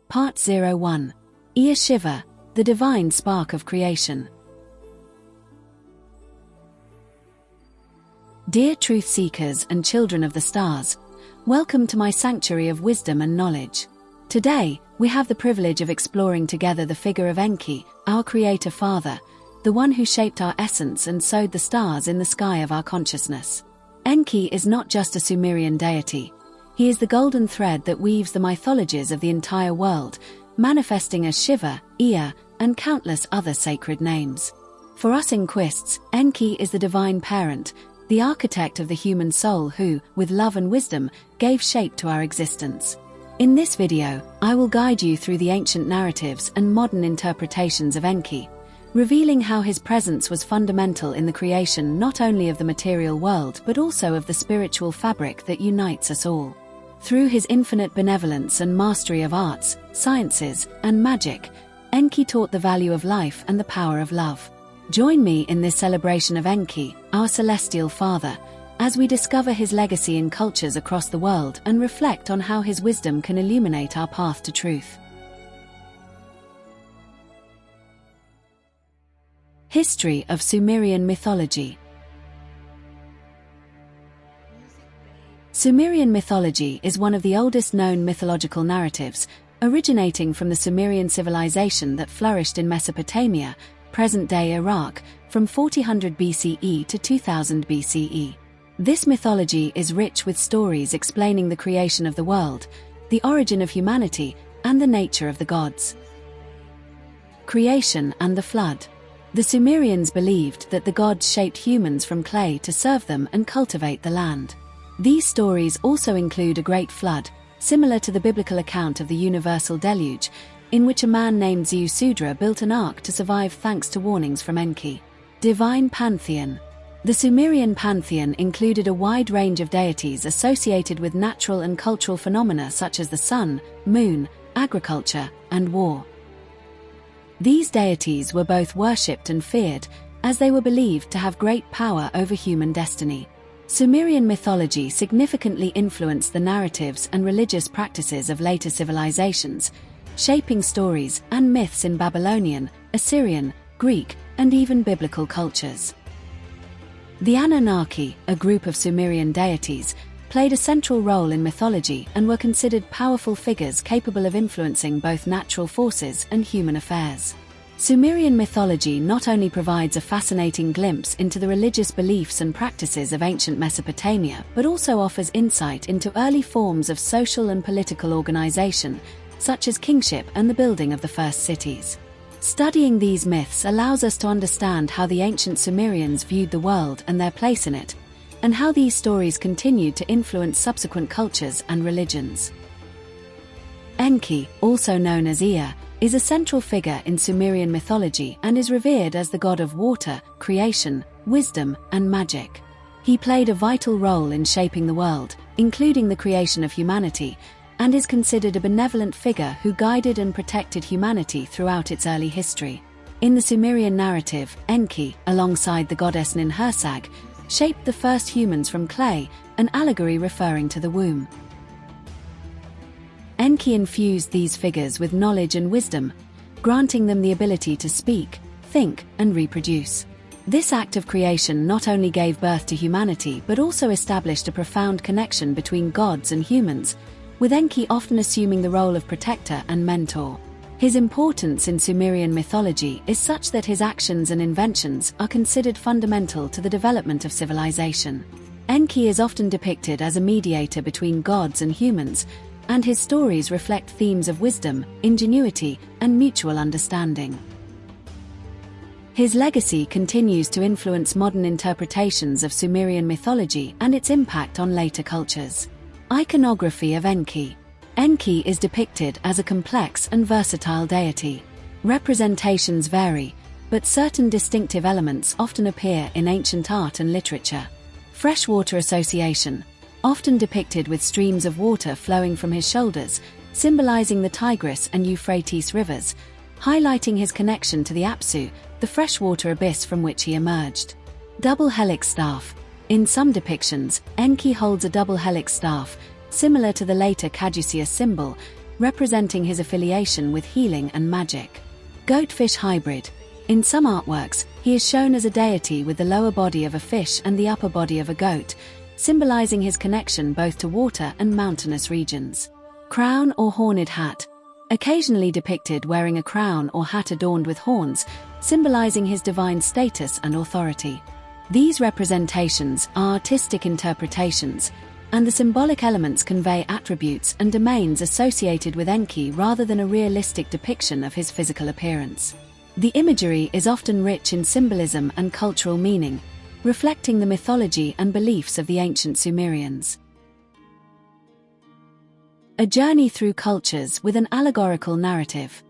Part 01. Shiva, the divine spark of creation. Dear truth seekers and children of the stars, welcome to my sanctuary of wisdom and knowledge. Today, we have the privilege of exploring together the figure of Enki, our creator father, the one who shaped our essence and sowed the stars in the sky of our consciousness. Enki is not just a Sumerian deity. He is the golden thread that weaves the mythologies of the entire world, manifesting as Shiva, Ea, and countless other sacred names. For us Enkists, Enki is the divine parent, the architect of the human soul who, with love and wisdom, gave shape to our existence. In this video, I will guide you through the ancient narratives and modern interpretations of Enki, revealing how his presence was fundamental in the creation not only of the material world but also of the spiritual fabric that unites us all. Through his infinite benevolence and mastery of arts, sciences, and magic, Enki taught the value of life and the power of love. Join me in this celebration of Enki, our celestial father, as we discover his legacy in cultures across the world and reflect on how his wisdom can illuminate our path to truth. History of Sumerian mythology. Sumerian mythology is one of the oldest known mythological narratives, originating from the Sumerian civilization that flourished in Mesopotamia, present-day Iraq, from 400 BCE to 2000 BCE. This mythology is rich with stories explaining the creation of the world, the origin of humanity, and the nature of the gods. Creation and the flood. The Sumerians believed that the gods shaped humans from clay to serve them and cultivate the land. These stories also include a great flood, similar to the biblical account of the universal deluge, in which a man named Ziusudra built an ark to survive thanks to warnings from Enki. Divine pantheon. The Sumerian pantheon included a wide range of deities associated with natural and cultural phenomena such as the sun, moon, agriculture, and war. These deities were both worshipped and feared, as they were believed to have great power over human destiny. Sumerian mythology significantly influenced the narratives and religious practices of later civilizations, shaping stories and myths in Babylonian, Assyrian, Greek, and even biblical cultures. The Anunnaki, a group of Sumerian deities, played a central role in mythology and were considered powerful figures capable of influencing both natural forces and human affairs. Sumerian mythology not only provides a fascinating glimpse into the religious beliefs and practices of ancient Mesopotamia but also offers insight into early forms of social and political organization, such as kingship and the building of the first cities. Studying these myths allows us to understand how the ancient Sumerians viewed the world and their place in it, and how these stories continued to influence subsequent cultures and religions. Enki, also known as Ea, is a central figure in Sumerian mythology and is revered as the god of water, creation, wisdom, and magic. He played a vital role in shaping the world, including the creation of humanity, and is considered a benevolent figure who guided and protected humanity throughout its early history. In the Sumerian narrative, Enki, alongside the goddess Ninhursag, shaped the first humans from clay, an allegory referring to the womb. Enki infused these figures with knowledge and wisdom, granting them the ability to speak, think, and reproduce. This act of creation not only gave birth to humanity but also established a profound connection between gods and humans, with Enki often assuming the role of protector and mentor. His importance in Sumerian mythology is such that his actions and inventions are considered fundamental to the development of civilization. Enki is often depicted as a mediator between gods and humans, and his stories reflect themes of wisdom, ingenuity, and mutual understanding. His legacy continues to influence modern interpretations of Sumerian mythology and its impact on later cultures. Iconography of Enki. Enki is depicted as a complex and versatile deity. Representations vary, but certain distinctive elements often appear in ancient art and literature. Freshwater association, often depicted with streams of water flowing from his shoulders, symbolizing the Tigris and Euphrates rivers, highlighting his connection to the Apsu, the freshwater abyss from which he emerged. Double helix staff. In some depictions, Enki holds a double helix staff, similar to the later caduceus symbol, representing his affiliation with healing and magic. Goat-fish hybrid. In some artworks, he is shown as a deity with the lower body of a fish and the upper body of a goat, symbolizing his connection both to water and mountainous regions. Crown or horned hat. Occasionally depicted wearing a crown or hat adorned with horns, symbolizing his divine status and authority. These representations are artistic interpretations, and the symbolic elements convey attributes and domains associated with Enki rather than a realistic depiction of his physical appearance. The imagery is often rich in symbolism and cultural meaning, reflecting the mythology and beliefs of the ancient Sumerians. A journey through cultures with an allegorical narrative.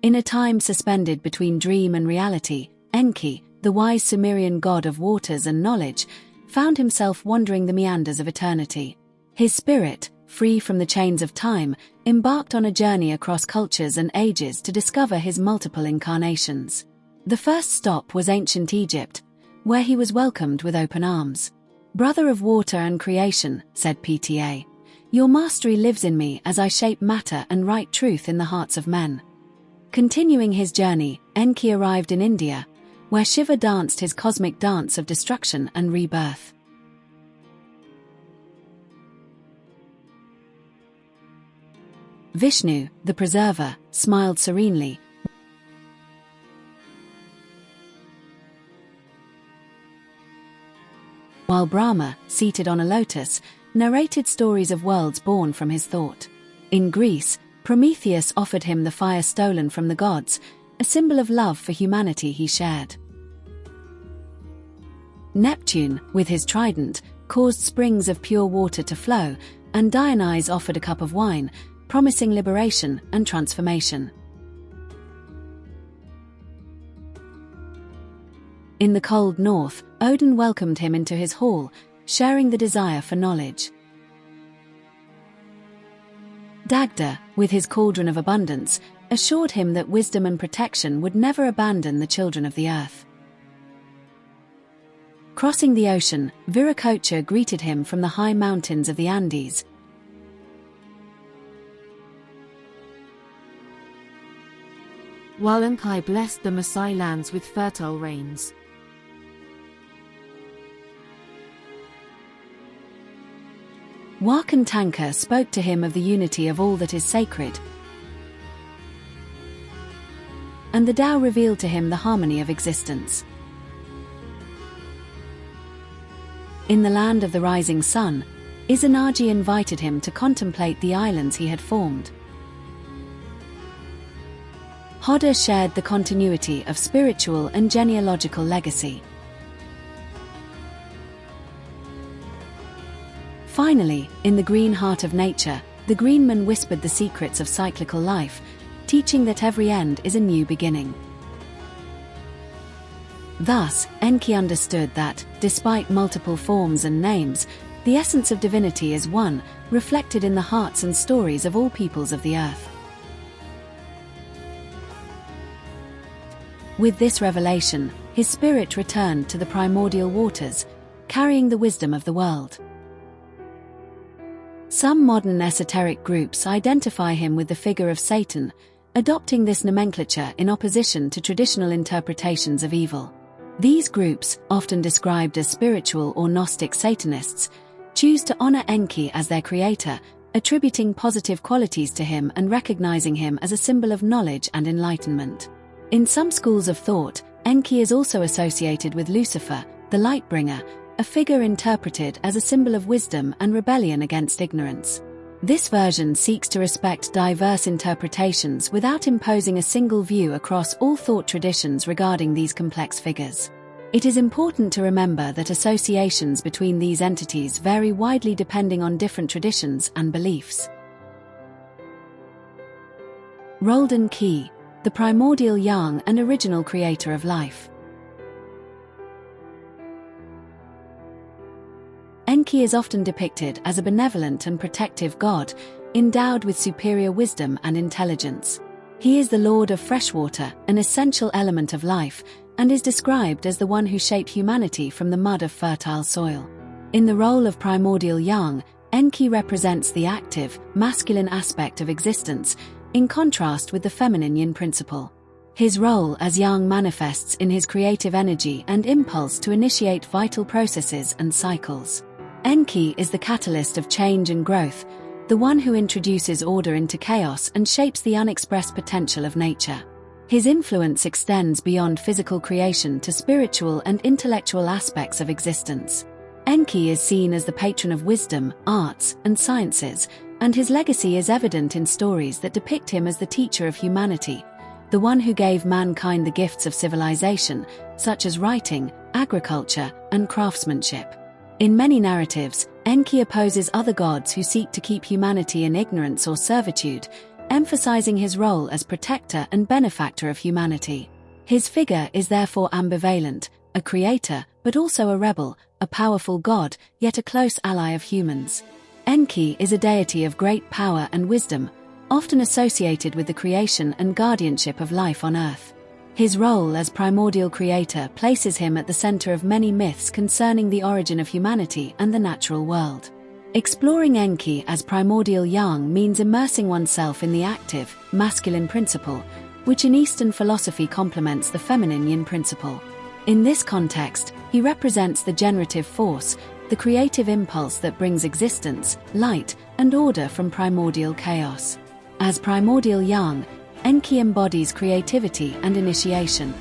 In a time suspended between dream and reality, Enki, the wise Sumerian god of waters and knowledge, found himself wandering the meanders of eternity. His spirit, free from the chains of time, embarked on a journey across cultures and ages to discover his multiple incarnations. The first stop was ancient Egypt, where he was welcomed with open arms. "Brother of water and creation," said Pta, "your mastery lives in me as I shape matter and write truth in the hearts of men." Continuing his journey, Enki arrived in India, where Shiva danced his cosmic dance of destruction and rebirth. Vishnu, the preserver, smiled serenely, while Brahma, seated on a lotus, narrated stories of worlds born from his thought. In Greece, Prometheus offered him the fire stolen from the gods, a symbol of love for humanity he shared. Neptune, with his trident, caused springs of pure water to flow, and Dionysus offered a cup of wine, promising liberation and transformation. In the cold north, Odin welcomed him into his hall, sharing the desire for knowledge. Dagda, with his cauldron of abundance, assured him that wisdom and protection would never abandon the children of the earth. Crossing the ocean, Viracocha greeted him from the high mountains of the Andes. While Enki blessed the Maasai lands with fertile rains. Wakantanka spoke to him of the unity of all that is sacred, and the Tao revealed to him the harmony of existence. In the land of the rising sun, Izanagi invited him to contemplate the islands he had formed. Hodder shared the continuity of spiritual and genealogical legacy. Finally, in the green heart of nature, the Greenman whispered the secrets of cyclical life, teaching that every end is a new beginning. Thus, Enki understood that, despite multiple forms and names, the essence of divinity is one, reflected in the hearts and stories of all peoples of the earth. With this revelation, his spirit returned to the primordial waters, carrying the wisdom of the world. Some modern esoteric groups identify him with the figure of Satan, adopting this nomenclature in opposition to traditional interpretations of evil. These groups, often described as spiritual or Gnostic Satanists, choose to honor Enki as their creator, attributing positive qualities to him and recognizing him as a symbol of knowledge and enlightenment. In some schools of thought, Enki is also associated with Lucifer, the Lightbringer, a figure interpreted as a symbol of wisdom and rebellion against ignorance. This version seeks to respect diverse interpretations without imposing a single view across all thought traditions regarding these complex figures. It is important to remember that associations between these entities vary widely depending on different traditions and beliefs. Roldan Key, the primordial young and original creator of life. Enki is often depicted as a benevolent and protective god, endowed with superior wisdom and intelligence. He is the lord of freshwater, an essential element of life, and is described as the one who shaped humanity from the mud of fertile soil. In the role of primordial young, Enki represents the active, masculine aspect of existence, in contrast with the feminine yin principle. His role as yang manifests in his creative energy and impulse to initiate vital processes and cycles. Enki is the catalyst of change and growth, the one who introduces order into chaos and shapes the unexpressed potential of nature. His influence extends beyond physical creation to spiritual and intellectual aspects of existence. Enki is seen as the patron of wisdom, arts, and sciences, and his legacy is evident in stories that depict him as the teacher of humanity, the one who gave mankind the gifts of civilization, such as writing, agriculture, and craftsmanship. In many narratives, Enki opposes other gods who seek to keep humanity in ignorance or servitude, emphasizing his role as protector and benefactor of humanity. His figure is therefore ambivalent, a creator, but also a rebel, a powerful god, yet a close ally of humans. Enki is a deity of great power and wisdom, often associated with the creation and guardianship of life on Earth. His role as primordial creator places him at the center of many myths concerning the origin of humanity and the natural world. Exploring Enki as primordial yang means immersing oneself in the active, masculine principle, which in Eastern philosophy complements the feminine yin principle. In this context, he represents the generative force, the creative impulse that brings existence, light, and order from primordial chaos. As primordial yang, Enki embodies creativity and initiation.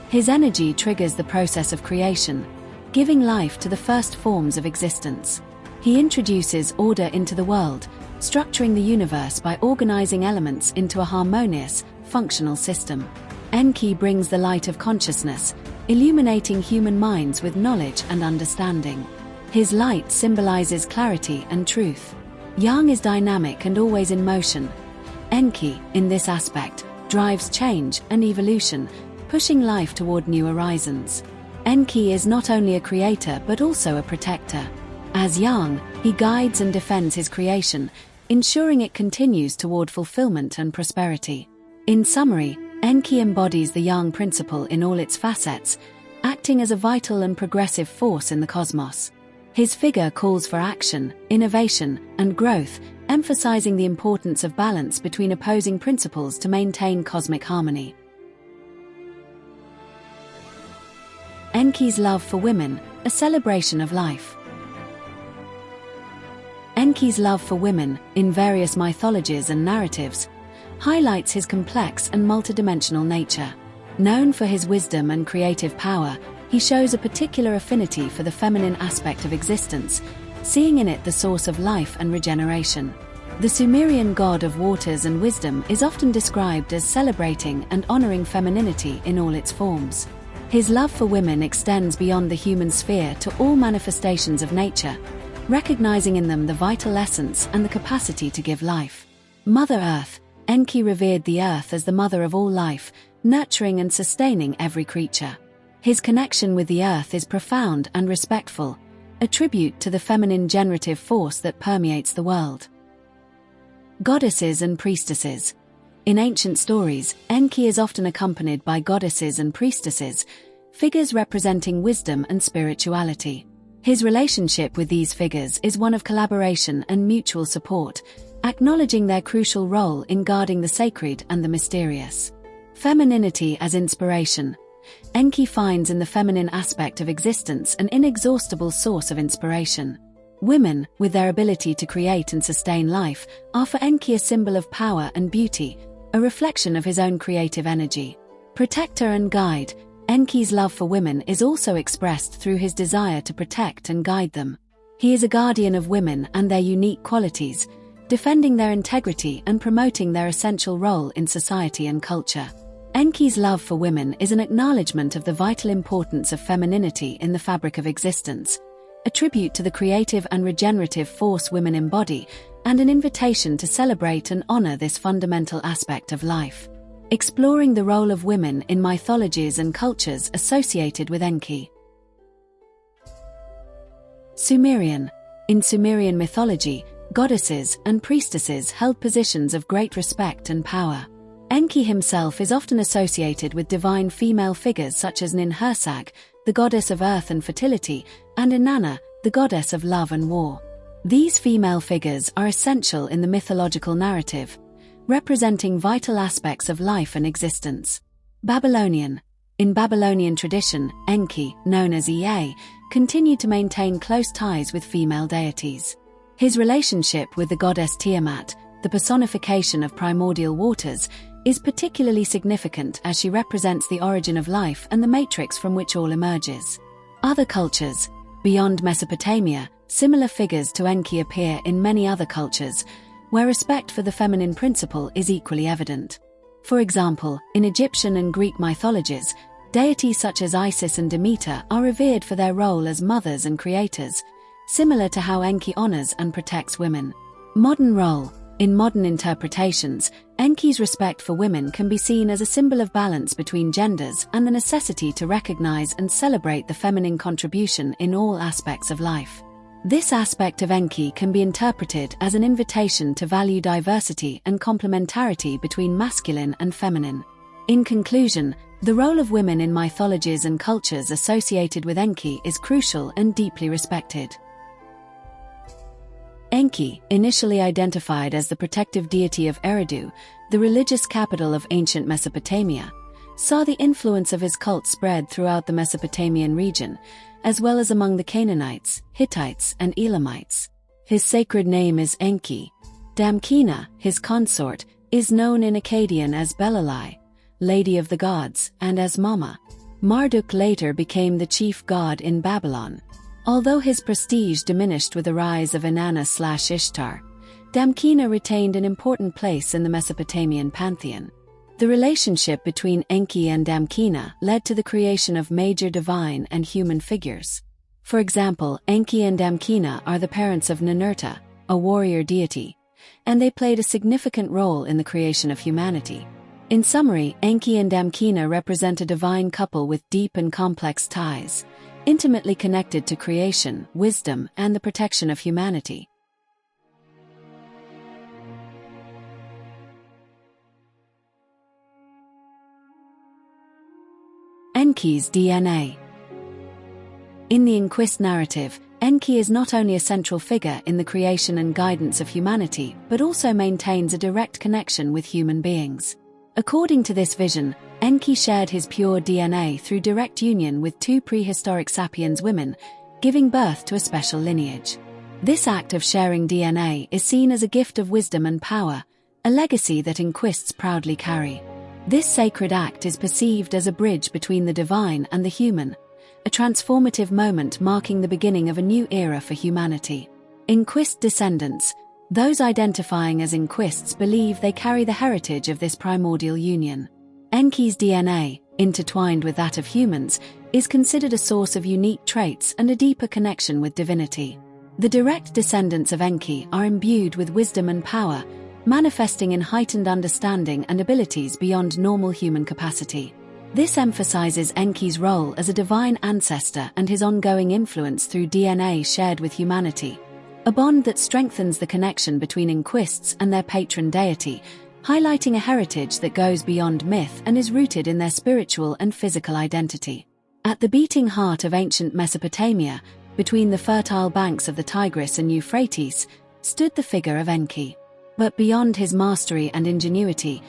His energy triggers the process of creation, giving life to the first forms of existence. He introduces order into the world, structuring the universe by organizing elements into a harmonious, functional system. Enki brings the light of consciousness, illuminating human minds with knowledge and understanding. His light symbolizes clarity and truth. Yang is dynamic and always in motion. Enki, in this aspect, drives change and evolution, pushing life toward new horizons. Enki is not only a creator but also a protector. As Yang, he guides and defends his creation, ensuring it continues toward fulfillment and prosperity. In summary, Enki embodies the Yang principle in all its facets, acting as a vital and progressive force in the cosmos. His figure calls for action, innovation, and growth, emphasizing the importance of balance between opposing principles to maintain cosmic harmony. Enki's love for women, a celebration of life. Enki's love for women, in various mythologies and narratives, highlights his complex and multidimensional nature. Known for his wisdom and creative power, he shows a particular affinity for the feminine aspect of existence, seeing in it the source of life and regeneration. The Sumerian god of waters and wisdom is often described as celebrating and honoring femininity in all its forms. His love for women extends beyond the human sphere to all manifestations of nature, recognizing in them the vital essence and the capacity to give life. Mother Earth, Enki revered the earth as the mother of all life, nurturing and sustaining every creature. His connection with the earth is profound and respectful, a tribute to the feminine generative force that permeates the world. Goddesses and priestesses. In ancient stories, Enki is often accompanied by goddesses and priestesses, figures representing wisdom and spirituality. His relationship with these figures is one of collaboration and mutual support, acknowledging their crucial role in guarding the sacred and the mysterious. Femininity as inspiration. Enki finds in the feminine aspect of existence an inexhaustible source of inspiration. Women, with their ability to create and sustain life, are for Enki a symbol of power and beauty, a reflection of his own creative energy. Protector and guide, Enki's love for women is also expressed through his desire to protect and guide them. He is a guardian of women and their unique qualities, defending their integrity and promoting their essential role in society and culture. Enki's love for women is an acknowledgement of the vital importance of femininity in the fabric of existence, a tribute to the creative and regenerative force women embody, and an invitation to celebrate and honor this fundamental aspect of life. Exploring the role of women in mythologies and cultures associated with Enki. Sumerian. In Sumerian mythology, goddesses and priestesses held positions of great respect and power. Enki himself is often associated with divine female figures such as Ninhursag, the goddess of earth and fertility, and Inanna, the goddess of love and war. These female figures are essential in the mythological narrative, representing vital aspects of life and existence. Babylonian. In Babylonian tradition, Enki, known as Ea, continued to maintain close ties with female deities. His relationship with the goddess Tiamat, the personification of primordial waters, is particularly significant as she represents the origin of life and the matrix from which all emerges. Other cultures. Beyond Mesopotamia, similar figures to Enki appear in many other cultures, where respect for the feminine principle is equally evident. For example, in Egyptian and Greek mythologies, deities such as Isis and Demeter are revered for their role as mothers and creators, similar to how Enki honors and protects women. Modern role. In modern interpretations, Enki's respect for women can be seen as a symbol of balance between genders and the necessity to recognize and celebrate the feminine contribution in all aspects of life. This aspect of Enki can be interpreted as an invitation to value diversity and complementarity between masculine and feminine. In conclusion, the role of women in mythologies and cultures associated with Enki is crucial and deeply respected. Enki, initially identified as the protective deity of Eridu, the religious capital of ancient Mesopotamia, saw the influence of his cult spread throughout the Mesopotamian region, as well as among the Canaanites, Hittites, and Elamites. His sacred name is Enki. Damkina, his consort, is known in Akkadian as Belalai, Lady of the Gods, and as Mama. Marduk later became the chief god in Babylon. Although his prestige diminished with the rise of Inanna/Ishtar, Damkina retained an important place in the Mesopotamian pantheon. The relationship between Enki and Damkina led to the creation of major divine and human figures. For example, Enki and Damkina are the parents of Ninurta, a warrior deity, and they played a significant role in the creation of humanity. In summary, Enki and Damkina represent a divine couple with deep and complex ties, intimately connected to creation, wisdom, and the protection of humanity. Enki's DNA. In the Enkist narrative, Enki is not only a central figure in the creation and guidance of humanity, but also maintains a direct connection with human beings. According to this vision, Enki shared his pure DNA through direct union with two prehistoric sapiens women, giving birth to a special lineage. This act of sharing DNA is seen as a gift of wisdom and power, a legacy that Enkists proudly carry. This sacred act is perceived as a bridge between the divine and the human, a transformative moment marking the beginning of a new era for humanity. Enkist descendants, those identifying as Enkists, believe they carry the heritage of this primordial union. Enki's DNA, intertwined with that of humans, is considered a source of unique traits and a deeper connection with divinity. The direct descendants of Enki are imbued with wisdom and power, manifesting in heightened understanding and abilities beyond normal human capacity. This emphasizes Enki's role as a divine ancestor and his ongoing influence through DNA shared with humanity, a bond that strengthens the connection between Enkists and their patron deity, highlighting a heritage that goes beyond myth and is rooted in their spiritual and physical identity. At the beating heart of ancient Mesopotamia, between the fertile banks of the Tigris and Euphrates, stood the figure of Enki. But beyond his mastery and ingenuity,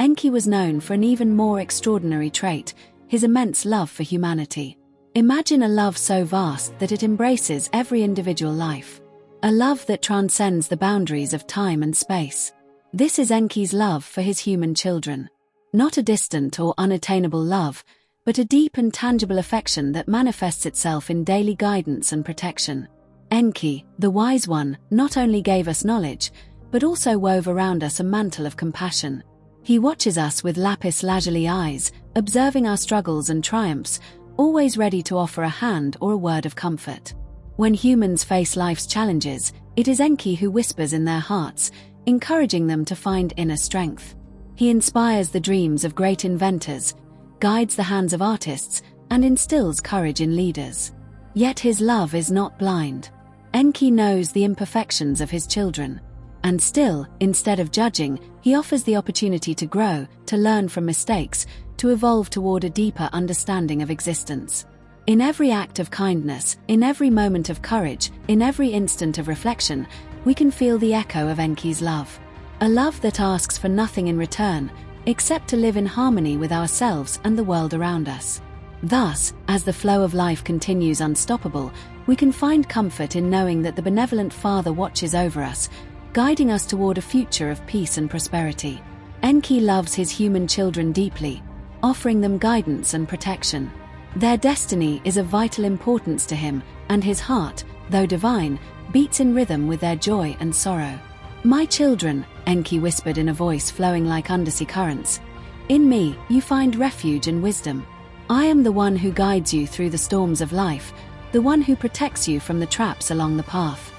Enki was known for an even more extraordinary trait: his immense love for humanity. Imagine a love so vast that it embraces every individual life. A love that transcends the boundaries of time and space. This is Enki's love for his human children. Not a distant or unattainable love, but a deep and tangible affection that manifests itself in daily guidance and protection. Enki, the Wise One, not only gave us knowledge, but also wove around us a mantle of compassion. He watches us with lapis lazuli eyes, observing our struggles and triumphs, always ready to offer a hand or a word of comfort. When humans face life's challenges, it is Enki who whispers in their hearts, encouraging them to find inner strength. He inspires the dreams of great inventors, guides the hands of artists, and instills courage in leaders. Yet his love is not blind. Enki knows the imperfections of his children. And still, instead of judging, he offers the opportunity to grow, to learn from mistakes, to evolve toward a deeper understanding of existence. In every act of kindness, in every moment of courage, in every instant of reflection, we can feel the echo of Enki's love. A love that asks for nothing in return, except to live in harmony with ourselves and the world around us. Thus, as the flow of life continues unstoppable, we can find comfort in knowing that the benevolent Father watches over us, guiding us toward a future of peace and prosperity. Enki loves his human children deeply, offering them guidance and protection. Their destiny is of vital importance to him, and his heart, though divine, beats in rhythm with their joy and sorrow. "My children," Enki whispered in a voice flowing like undersea currents, "in me you find refuge and wisdom. I am the one who guides you through the storms of life, the one who protects you from the traps along the path."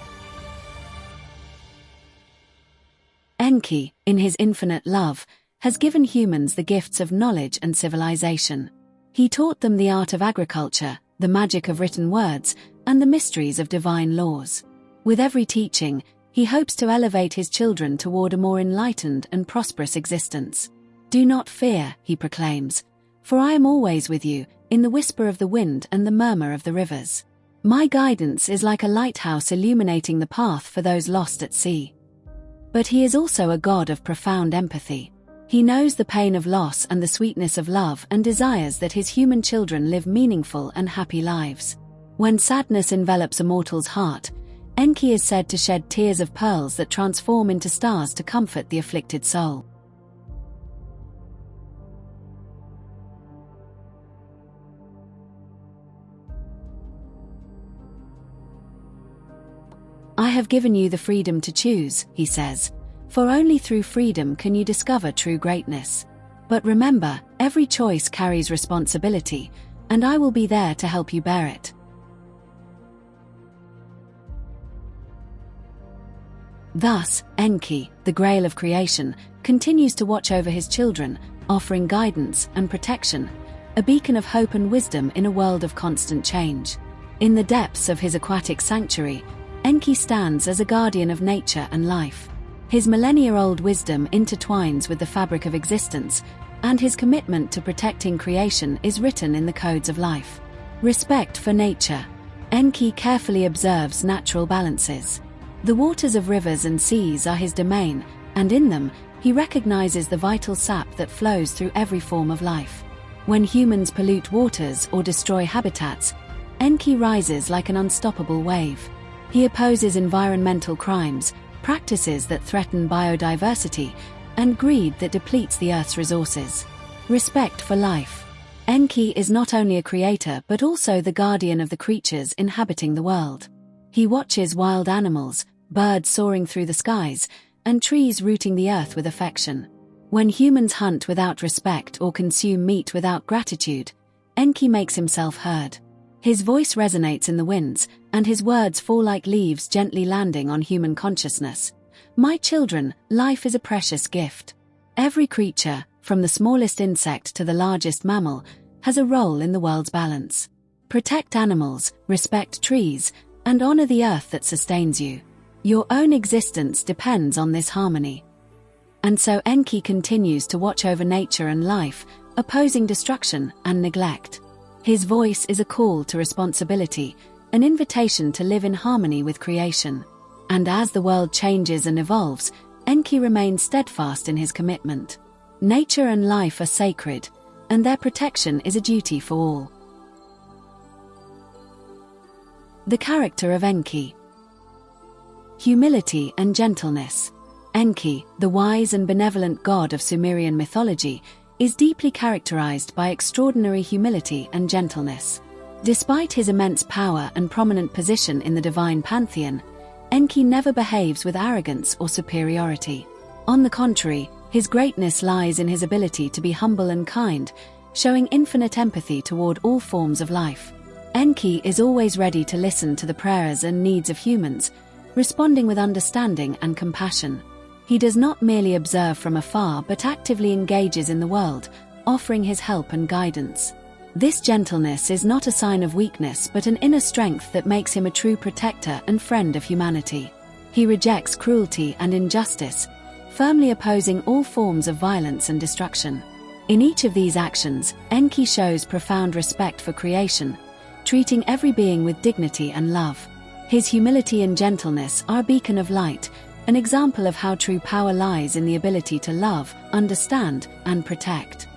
Enki, in his infinite love, has given humans the gifts of knowledge and civilization. He taught them the art of agriculture, the magic of written words, and the mysteries of divine laws. With every teaching, he hopes to elevate his children toward a more enlightened and prosperous existence. "Do not fear," he proclaims, "for I am always with you, in the whisper of the wind and the murmur of the rivers. My guidance is like a lighthouse illuminating the path for those lost at sea." But he is also a God of profound empathy. He knows the pain of loss and the sweetness of love and desires that his human children live meaningful and happy lives. When sadness envelops a mortal's heart, Enki is said to shed tears of pearls that transform into stars to comfort the afflicted soul. "I have given you the freedom to choose," he says, "for only through freedom can you discover true greatness. But remember, every choice carries responsibility, and I will be there to help you bear it." Thus, Enki, the Grail of creation, continues to watch over his children, offering guidance and protection, a beacon of hope and wisdom in a world of constant change. In the depths of his aquatic sanctuary, Enki stands as a guardian of nature and life. His millennia-old wisdom intertwines with the fabric of existence, and his commitment to protecting creation is written in the codes of life. Respect for nature. Enki carefully observes natural balances. The waters of rivers and seas are his domain, and in them, he recognizes the vital sap that flows through every form of life. When humans pollute waters or destroy habitats, Enki rises like an unstoppable wave. He opposes environmental crimes, practices that threaten biodiversity, and greed that depletes the Earth's resources. Respect for life. Enki is not only a creator but also the guardian of the creatures inhabiting the world. He watches wild animals, birds soaring through the skies, and trees rooting the earth with affection. When humans hunt without respect or consume meat without gratitude, Enki makes himself heard. His voice resonates in the winds, and his words fall like leaves gently landing on human consciousness. "My children, life is a precious gift. Every creature, from the smallest insect to the largest mammal, has a role in the world's balance. Protect animals, respect trees, and honor the earth that sustains you. Your own existence depends on this harmony." And so Enki continues to watch over nature and life, opposing destruction and neglect. His voice is a call to responsibility, an invitation to live in harmony with creation. And as the world changes and evolves, Enki remains steadfast in his commitment. Nature and life are sacred, and their protection is a duty for all. The character of Enki. Humility and gentleness. Enki, the wise and benevolent god of Sumerian mythology, is deeply characterized by extraordinary humility and gentleness. Despite his immense power and prominent position in the divine pantheon, Enki never behaves with arrogance or superiority. On the contrary, his greatness lies in his ability to be humble and kind, showing infinite empathy toward all forms of life. Enki is always ready to listen to the prayers and needs of humans, responding with understanding and compassion. He does not merely observe from afar but actively engages in the world, offering his help and guidance. This gentleness is not a sign of weakness but an inner strength that makes him a true protector and friend of humanity. He rejects cruelty and injustice, firmly opposing all forms of violence and destruction. In each of these actions, Enki shows profound respect for creation, treating every being with dignity and love. His humility and gentleness are a beacon of light, an example of how true power lies in the ability to love, understand, and protect.